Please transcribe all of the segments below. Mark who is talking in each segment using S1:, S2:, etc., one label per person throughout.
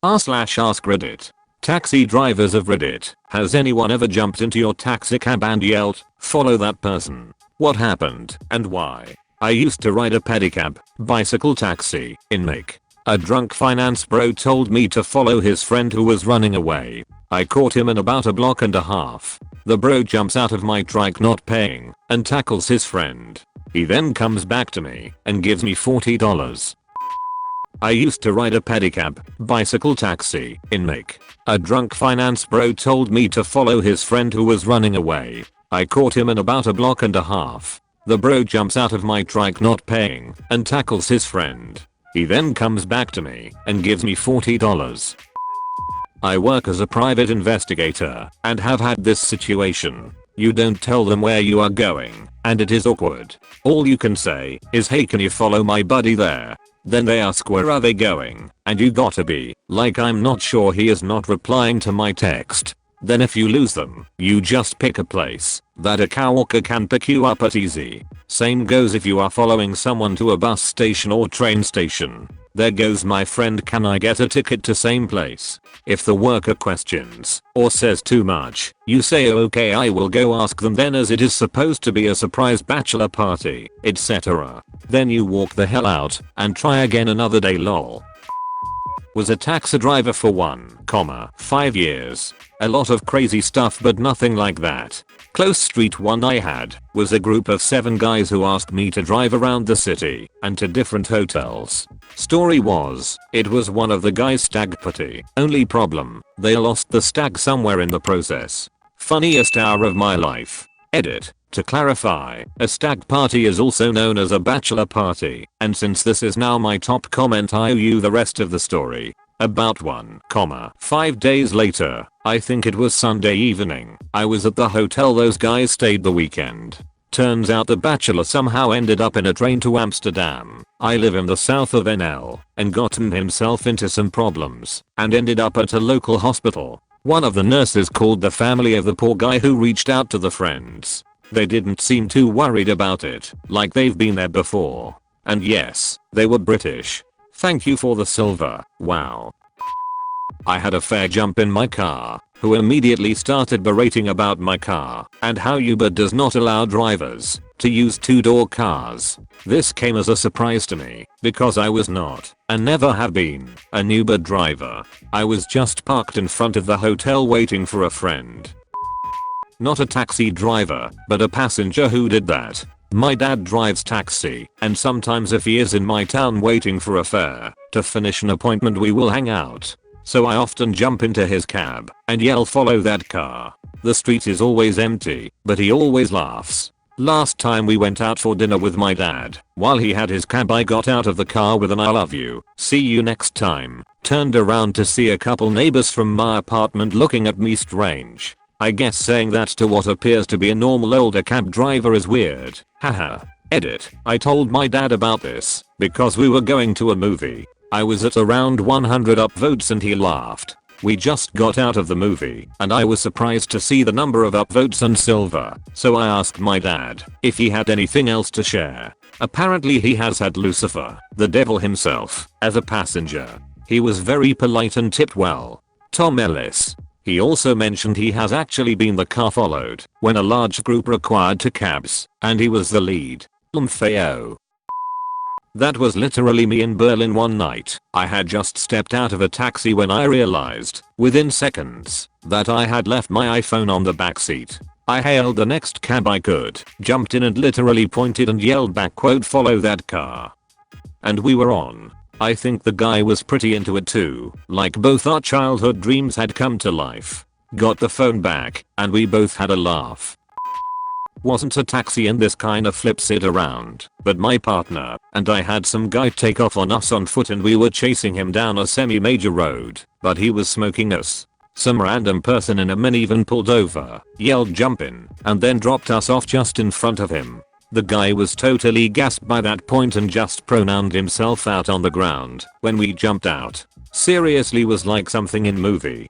S1: r/AskReddit. Taxi drivers of Reddit. Has anyone ever jumped into your taxi cab and yelled, "Follow that person"? What happened and why? I used to ride a pedicab, bicycle taxi, in Make. A drunk finance bro told me to follow his friend who was running away. I caught him in about a block and a half. The bro jumps out of my trike not paying and tackles his friend. He then comes back to me and gives me $40. I used to ride a pedicab, bicycle taxi, in Make. A drunk finance bro told me to follow his friend who was running away. I caught him in about a block and a half. The bro jumps out of my trike not paying and tackles his friend. He then comes back to me and gives me $40. I work as a private investigator and have had this situation. You don't tell them where you are going, and it is awkward. All you can say is, "Hey, can you follow my buddy there?" Then they ask, "Where are they going?" And you gotta be like, "I'm not sure, he is not replying to my text." Then if you lose them, you just pick a place that a car walker can pick you up at easy. Same goes if you are following someone to a bus station or train station. There goes my friend, "Can I get a ticket to same place?" If the worker questions or says too much, you say, "Okay, I will go ask them then, as it is supposed to be a surprise bachelor party, etc." Then you walk the hell out and try again another day. Lol. Was a taxi driver for 1,5 years. A lot of crazy stuff, but nothing like that. Close street one I had was a group of 7 guys who asked me to drive around the city and to different hotels. Story was, it was one of the guys' stag party. Only problem, they lost the stag somewhere in the process. Funniest hour of my life. Edit. To clarify, a stag party is also known as a bachelor party, and since this is now my top comment, I owe you the rest of the story. About 1,5 days later, I think it was Sunday evening, I was at the hotel those guys stayed the weekend. Turns out the bachelor somehow ended up in a train to Amsterdam. I live in the south of NL, and gotten himself into some problems and ended up at a local hospital. One of the nurses called the family of the poor guy, who reached out to the friends. They didn't seem too worried about it, like they've been there before. And yes, they were British. Thank you for the silver. Wow. I had a fare jump in my car, who immediately started berating about my car and how Uber does not allow drivers to use 2-door cars. This came as a surprise to me because I was not, and never have been, an Uber driver. I was just parked in front of the hotel waiting for a friend. Not a taxi driver, but a passenger who did that. My dad drives taxi, and sometimes if he is in my town waiting for a fare to finish an appointment, we will hang out. So I often jump into his cab and yell, "Follow that car." The street is always empty, but he always laughs. Last time we went out for dinner with my dad, while he had his cab, I got out of the car with an "I love you, see you next time." Turned around to see a couple neighbors from my apartment looking at me strange. I guess saying that to what appears to be a normal older cab driver is weird. Haha. Edit. I told my dad about this because we were going to a movie. I was at around 100 upvotes and he laughed. We just got out of the movie and I was surprised to see the number of upvotes and silver. So I asked my dad if he had anything else to share. Apparently he has had Lucifer, the devil himself, as a passenger. He was very polite and tipped well. Tom Ellis. He also mentioned he has actually been the car followed when a large group required 2 cabs, and he was the lead. Umfeo. That was literally me in Berlin one night. I had just stepped out of a taxi when I realized, within seconds, that I had left my iPhone on the backseat. I hailed the next cab I could, jumped in and literally pointed and yelled back, quote, "Follow that car." And we were on. I think the guy was pretty into it too, like both our childhood dreams had come to life. Got the phone back, and we both had a laugh. Wasn't a taxi and this kinda flips it around, but my partner and I had some guy take off on us on foot and we were chasing him down a semi-major road, but he was smoking us. Some random person in a minivan pulled over, yelled "Jump in," and then dropped us off just in front of him. The guy was totally gassed by that point and just pronounced himself out on the ground when we jumped out. Seriously, was like something in movie.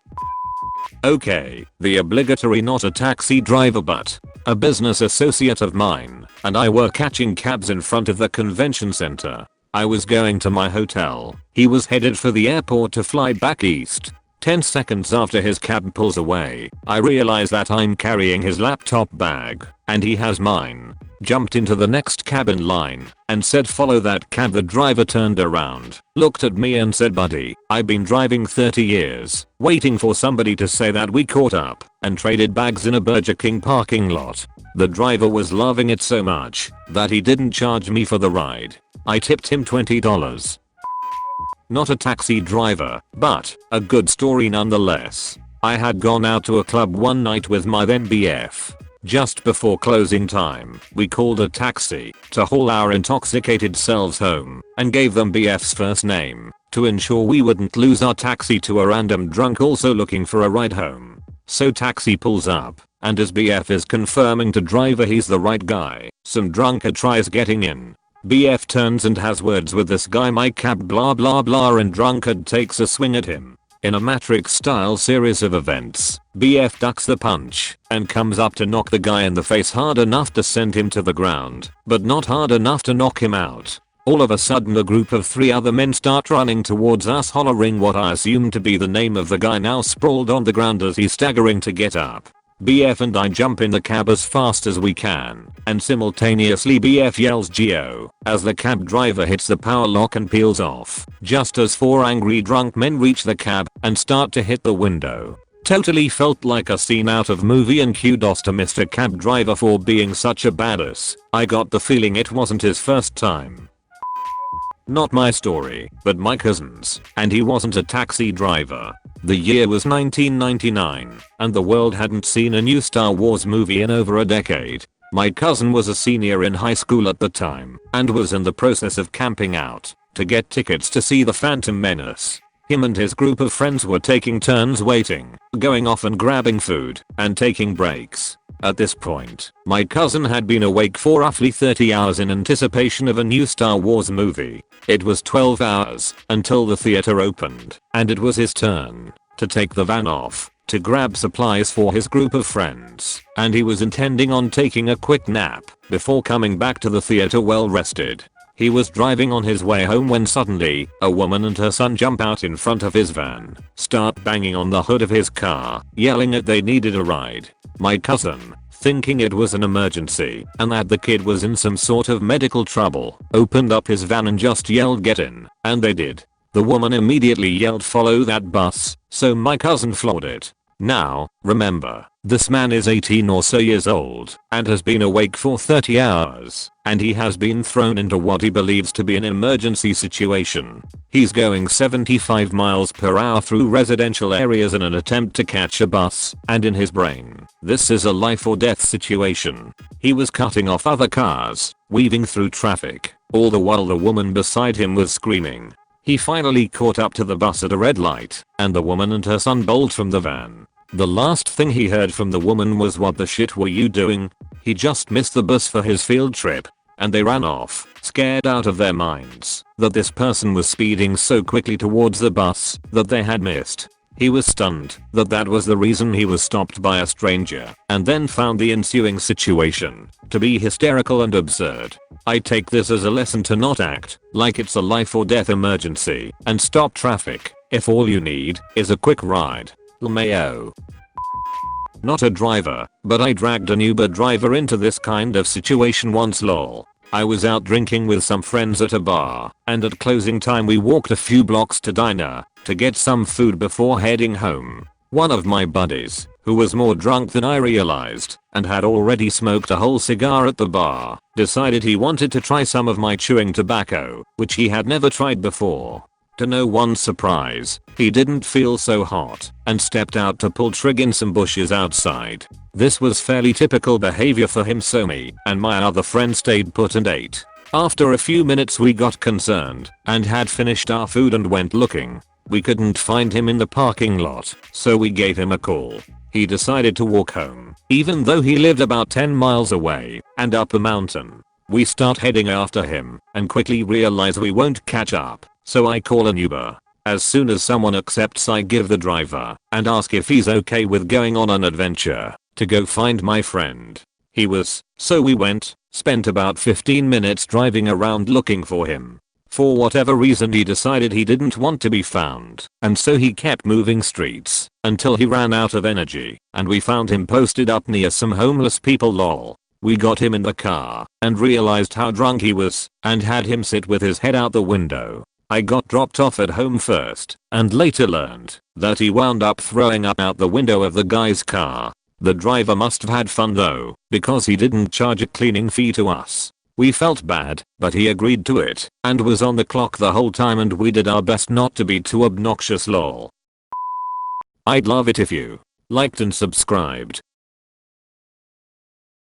S1: Okay, the obligatory not a taxi driver but a business associate of mine and I were catching cabs in front of the convention center. I was going to my hotel. He was headed for the airport to fly back east. 10 seconds after his cab pulls away, I realize that I'm carrying his laptop bag, and he has mine. Jumped into the next cab in line, and said follow that cab. The driver turned around, looked at me and said buddy, I've been driving 30 years, waiting for somebody to say that we caught up, and traded bags in a Burger King parking lot. The driver was loving it so much, that he didn't charge me for the ride. I tipped him $20. Not a taxi driver, but a good story nonetheless. I had gone out to a club one night with my then BF. Just before closing time, we called a taxi to haul our intoxicated selves home and gave them BF's first name to ensure we wouldn't lose our taxi to a random drunk also looking for a ride home. So taxi pulls up, and as BF is confirming to driver he's the right guy, some drunkard tries getting in. BF turns and has words with this guy, my cab blah blah blah, and drunkard takes a swing at him. In a Matrix style series of events, BF ducks the punch and comes up to knock the guy in the face hard enough to send him to the ground, but not hard enough to knock him out. All of a sudden a group of 3 other men start running towards us hollering what I assume to be the name of the guy now sprawled on the ground as he's staggering to get up. BF and I jump in the cab as fast as we can, and simultaneously BF yells Geo as the cab driver hits the power lock and peels off, just as 4 angry drunk men reach the cab and start to hit the window. Totally felt like a scene out of movie, and kudos to Mr. Cab Driver for being such a badass. I got the feeling it wasn't his first time. Not my story, but my cousin's, and he wasn't a taxi driver. The year was 1999, and the world hadn't seen a new Star Wars movie in over a decade. My cousin was a senior in high school at the time, and was in the process of camping out to get tickets to see The Phantom Menace. Him and his group of friends were taking turns waiting, going off and grabbing food, and taking breaks. At this point, my cousin had been awake for roughly 30 hours in anticipation of a new Star Wars movie. It was 12 hours until the theater opened, and it was his turn to take the van off to grab supplies for his group of friends, and he was intending on taking a quick nap before coming back to the theater well rested. He was driving on his way home when suddenly, a woman and her son jump out in front of his van, start banging on the hood of his car, yelling that they needed a ride. My cousin, thinking it was an emergency and that the kid was in some sort of medical trouble, opened up his van and just yelled get in, and they did. The woman immediately yelled follow that bus, so my cousin floored it. Now, remember, this man is 18 or so years old and has been awake for 30 hours, and he has been thrown into what he believes to be an emergency situation. He's going 75 miles per hour through residential areas in an attempt to catch a bus, and in his brain, this is a life or death situation. He was cutting off other cars, weaving through traffic, all the while the woman beside him was screaming. He finally caught up to the bus at a red light, and the woman and her son bowled from the van. The last thing he heard from the woman was what the shit were you doing? He just missed the bus for his field trip. And they ran off, scared out of their minds that this person was speeding so quickly towards the bus that they had missed. He was stunned that that was the reason he was stopped by a stranger, and then found the ensuing situation to be hysterical and absurd. I take this as a lesson to not act like it's a life or death emergency and stop traffic if all you need is a quick ride. LMAO. Not a driver, but I dragged an Uber driver into this kind of situation once lol. I was out drinking with some friends at a bar, and at closing time we walked a few blocks to diner to get some food before heading home. One of my buddies, who was more drunk than I realized and had already smoked a whole cigar at the bar, decided he wanted to try some of my chewing tobacco, which he had never tried before. To no one's surprise, he didn't feel so hot and stepped out to pull trig in some bushes outside. This was fairly typical behavior for him, so me and my other friend stayed put and ate. After a few minutes we got concerned and had finished our food and went looking. We couldn't find him in the parking lot, so we gave him a call. He decided to walk home, even though he lived about 10 miles away and up a mountain. We start heading after him and quickly realize we won't catch up, so I call an Uber. As soon as someone accepts, I give the driver and ask if he's okay with going on an adventure to go find my friend. He was, so we went, spent about 15 minutes driving around looking for him. For whatever reason he decided he didn't want to be found, and so he kept moving streets until he ran out of energy, and we found him posted up near some homeless people lol. We got him in the car and realized how drunk he was and had him sit with his head out the window. I got dropped off at home first and later learned that he wound up throwing up out the window of the guy's car. The driver must have had fun though, because he didn't charge a cleaning fee to us. We felt bad, but he agreed to it and was on the clock the whole time, and we did our best not to be too obnoxious lol. I'd love it if you liked and subscribed.